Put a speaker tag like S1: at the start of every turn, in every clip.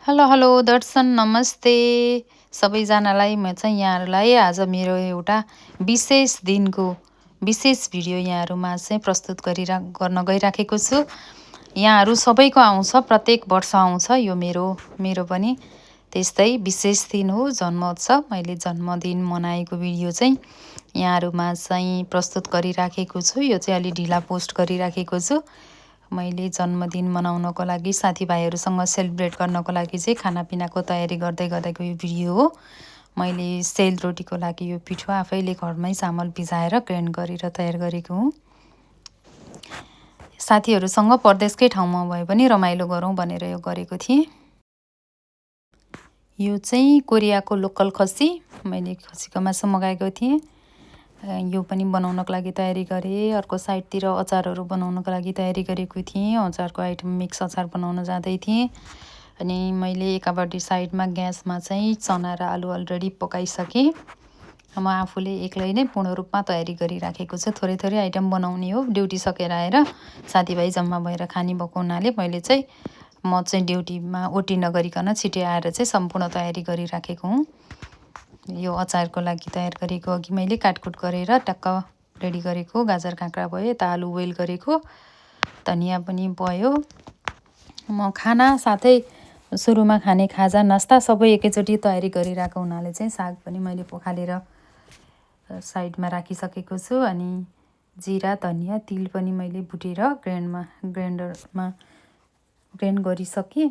S1: Hello hello दर्शन नमस्ते सबैजनालाई। म चाहिँ यहाँहरूलाई आज मेरो एउटा विशेष दिनको विशेष भिडियो यहाँहरूमा चाहिँ प्रस्तुत गर्न गइराखेको छु। यहाँहरू सबैको आउँछ, प्रत्येक वर्ष आउँछ। यो मेरो पनि त्यस्तै विशेष दिन हो, जन्मोत्सव। मैले जन्मदिन मनाएको भिडियो चाहिँ यहाँहरूमा चाहिँ प्रस्तुत गरिराखेको छु। यो चाहिँ अलि ढिला पोस्ट गरिराखेको छु। मैले जन्मदिन मनाउनको लागि, साथीभाइहरूसँग सेलिब्रेट गर्नको लागि चाहिँ खानापिनाको तयारी गर्दै गरेको यो भिडियो हो। मैले सेलरोटीको लागि यो पिठो आफैले घरमै चामल भिजाएर ग्राइन्ड गरेर तयार गरेको हुँ। साथीहरूसँग परदेशकै ठाउँमा भए पनि रमाइलो गरौँ भनेर यो गरेको थिएँ। यो चाहिँ कोरियाको लोकल खसी, मैले खसीको मासु मगाएको थिएँ। यो पनि बनाउनको लागि तयारी गरेँ। अर्को साइडतिर अचारहरू बनाउनको लागि तयारी गरेको थिएँ। अचारको आइटम मिक्स अचार बनाउन जाँदै थिएँ। अनि मैले एकापट्टि साइडमा ग्यासमा चाहिँ चना र आलु अलरेडी पकाइसकेँ। म आफूले एक्लै नै पूर्ण रूपमा तयारी गरिराखेको छु। थोरै थोरै आइटम बनाउने हो। ड्युटी सकेर आएर साथीभाइ जम्मा भएर खाने भएको हुनाले मैले चाहिँ म चाहिँ ड्युटीमा ओटी नगरिकन छिटै आएर चाहिँ सम्पूर्ण तयारी गरिराखेको हुँ। यो अचारको लागि तयार गरेको अघि मैले काटकुट गरेर टक्क रेडी गरेको। गाजर काँक्रा भयो, यता आलु बोइल गरेको, धनियाँ पनि भयो। म खाना साथै सुरुमा खाने खाजा नास्ता सबै एकैचोटि तयारी गरिरहेको हुनाले चाहिँ साग पनि मैले पखालेर साइडमा राखिसकेको छु। अनि जिरा, धनियाँ, तिल पनि मैले भुटेर ग्राइन्डरमा ग्राइन्ड गरिसकेँ।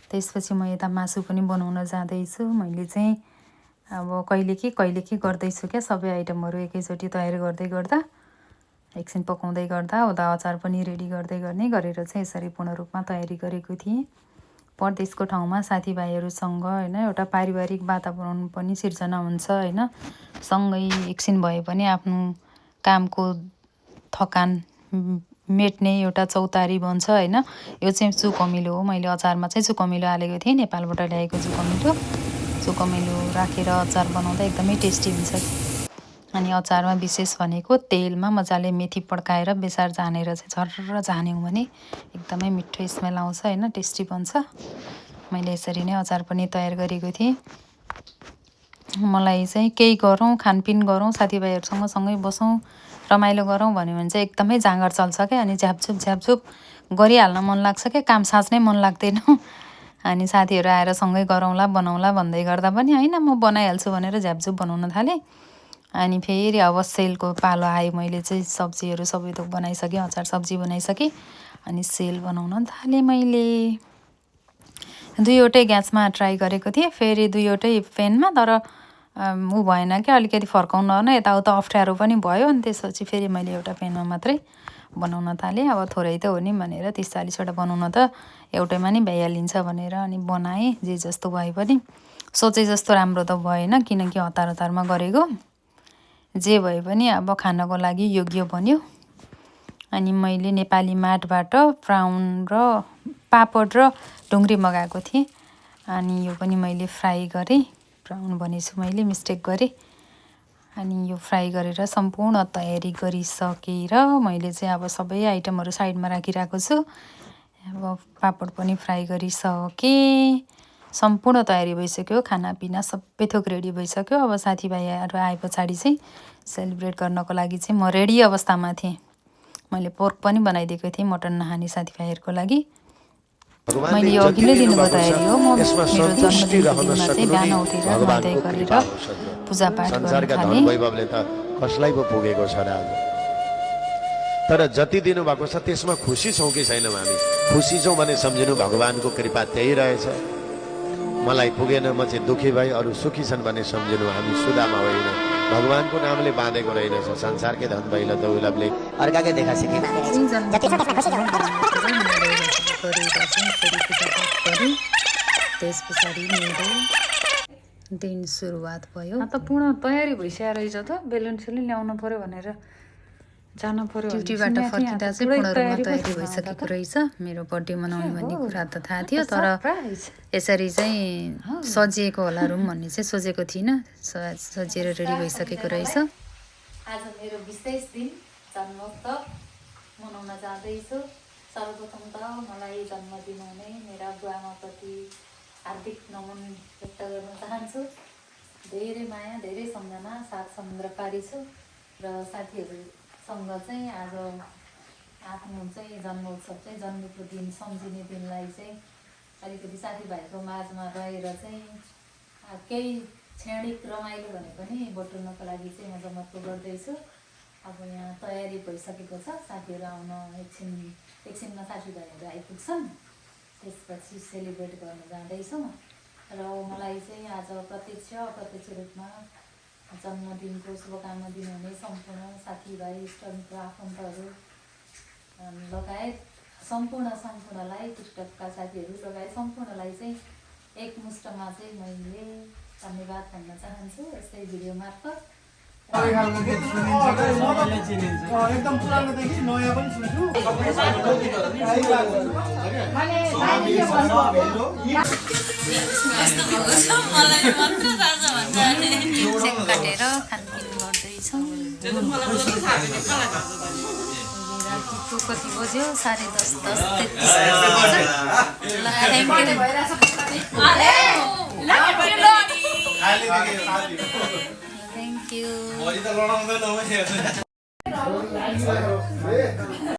S1: त्यसपछि म यता मासु पनि बनाउन जाँदैछु। मैले चाहिँ अब कहिले के गर्दैछु क्या, सबै आइटमहरू एकैचोटि तयार गर्दै गर्दा, एकछिन पकाउँदै गर्दा उता अचार पनि रेडी गर्दै गर्ने गरेर चाहिँ यसरी पूर्ण रूपमा तयारी गरेको थिएँ। परदेशको ठाउँमा साथीभाइहरूसँग होइन एउटा पारिवारिक वातावरण पनि सिर्जना हुन्छ होइन। सँगै एकछिन भए पनि आफ्नो कामको थकान मेट्ने एउटा चौतारी बन्छ होइन। यो चाहिँ चुकमिलो हो। मैले अचारमा चाहिँ चुकमिलो हालेको थिएँ, नेपालबाट ल्याएको चुकमिलो राखेर अचार बनाउँदा एकदमै टेस्टी हुन्छ। अनि अचारमा विशेष भनेको तेलमा मजाले मेथी पड्काएर बेसार झानेर चाहिँ झर्र झान्यौँ भने एकदमै मिठो स्मेल आउँछ होइन, टेस्टी बन्छ। मैले यसरी नै अचार पनि तयार गरेको थिएँ। मलाई चाहिँ केही गरौँ, खानपिन गरौँ, साथीभाइहरूसँग सँगै बसौँ, रमाइलो गरौँ भन्यो भने चाहिँ एकदमै जाँगर चल्छ क्या। अनि झ्यापझुप गरिहाल्न मन लाग्छ क्या, काम साँच्नै मन लाग्दैन। अनि साथीहरू आएर सँगै गरौँला बनाउँला भन्दै गर्दा पनि होइन म बनाइहाल्छु भनेर झ्यापझुप बनाउन थालेँ। अनि फेरि अब सेलको पालो आयो। मैले चाहिँ सब्जीहरू सबै थोक बनाइसकेँ, अचार सब्जी बनाइसकेँ। अनि सेल बनाउन थालेँ। मैले दुईवटै ग्यासमा ट्राई गरेको थिएँ, फेरि दुईवटै पेनमा, तर ऊ भएन क्या, अलिकति फर्काउन यताउता अप्ठ्यारो पनि भयो। अनि त्यसपछि फेरि मैले एउटा पेनमा मात्रै बनाउन थालेँ। अब थोरै त हो नि भनेर 30-40वटा बनाउन त एउटैमा नि भइहालिन्छ भनेर अनि बनाएँ। जे जस्तो भए पनि सोचे जस्तो राम्रो त भएन, किनकि हतारमा गरेको। जे भए पनि अब खानको लागि योग्य बन्यो। अनि मैले नेपाली मार्टबाट प्राउन र पापड र ढुङ्ग्री मगाएको थिएँ। अनि यो पनि मैले फ्राई गरेँ। प्राउन भनेछु मैले, मिस्टेक गरेँ। अनि यो फ्राई गरेर सम्पूर्ण तयारी गरिसकेर मैले चाहिँ अब सबै आइटमहरू साइडमा राखिरहेको छु। अब पापड पनि फ्राई गरिसकेँ। सम्पूर्ण तयारी भइसक्यो, खानापिना सबै थोक रेडी भइसक्यो। अब साथीभाइहरू आए पछाडि चाहिँ सेलिब्रेट गर्नको लागि चाहिँ म रेडी अवस्थामा थिएँ। मैले पोर्क पनि बनाइदिएको थिएँ मटन नखाने साथीभाइहरूको लागि। मैले यो अघिल्लै दिनको तयारी हो। म मेरो जन्मदिनको दिनमा चाहिँ बिहान उठेर नुहाइधुवाइ गरेर पूजापाठ गर्न थालेँ।
S2: कसलाई पो पुगेको छ र आज। तर जति दिनुभएको छ त्यसमा खुसी छौँ कि छैनौँ हामी? खुसी छौँ भने सम्झिनु भगवानको कृपा त्यही रहेछ। मलाई पुगेन, म चाहिँ दुखी भए, अरू सुखी छन् भने सम्झिनु हामी सुदामा होइन, भगवानको नामले बाँधेको रहेनछ। संसारकै धन दैलो दौलतले अर्काकै देखा सिके
S1: त्यस पछाडि मेरो दिन सुरुवात भयो। त पूर्ण तयारी भइसकेको रहेछ त, बेलुन सेलुन ल्याउनु पऱ्यो भनेर जानु पऱ्यो। ड्युटीबाट फर्किँदा चाहिँ पूर्ण रूपमा तयारी भइसकेको रहेछ। मेरो बर्थडे मनाउने भन्ने कुरा त थाहा थियो, तर यसरी चाहिँ सजिएको होला रुम भन्ने चाहिँ सोचेको थिइनँ। सजिएर रेडी भइसकेको रहेछ। आज मेरो विशेष दिन जन्मोत्सव मनाउन जाँदैछु। सर्वप्रथम त मलाई जन्मदिन हुने मेरा बुवामाप्रति हार्दिक नमन व्यक्त गर्न चाहन्छु। धेरै माया, धेरै सम्झना, सात समुद्र पारी छु र साथीहरूसँग चाहिँ आज आफ्नो चाहिँ जन्मोत्सव चाहिँ जन्मेको दिन सम्झिने दिनलाई चाहिँ अलिकति साथीभाइको माझमा रहेर चाहिँ केही क्षणिक रमाइलो भने पनि बटुल्नको लागि चाहिँ म जमर्को गर्दैछु। अब यहाँ तयारी भइसकेको छ, साथीहरू आउन एकछिनमा साथीभाइहरू आइपुग्छन्, त्यसपछि सेलिब्रेट गर्न जाँदैछौँ। र मलाई चाहिँ आज प्रत्यक्ष अप्रत्यक्ष रूपमा जन्मदिनको शुभकामना दिनुहुने सम्पूर्ण साथीभाइ, इष्टमित्र, आफन्तहरू लगायत सम्पूर्णलाई, टिकटकका साथीहरू लगायत सम्पूर्णलाई चाहिँ एकमुष्टमा चाहिँ मैले धन्यवाद भन्न चाहन्छु यस्तै भिडियो मार्फत।
S3: एकदम पुरानोदेखि नयाँ पनि सुन्छु।
S1: केक काटेर खानपिन गर्दैछौँ। रातिको कति बज्यो? 10:30 थ्याङ्क यू।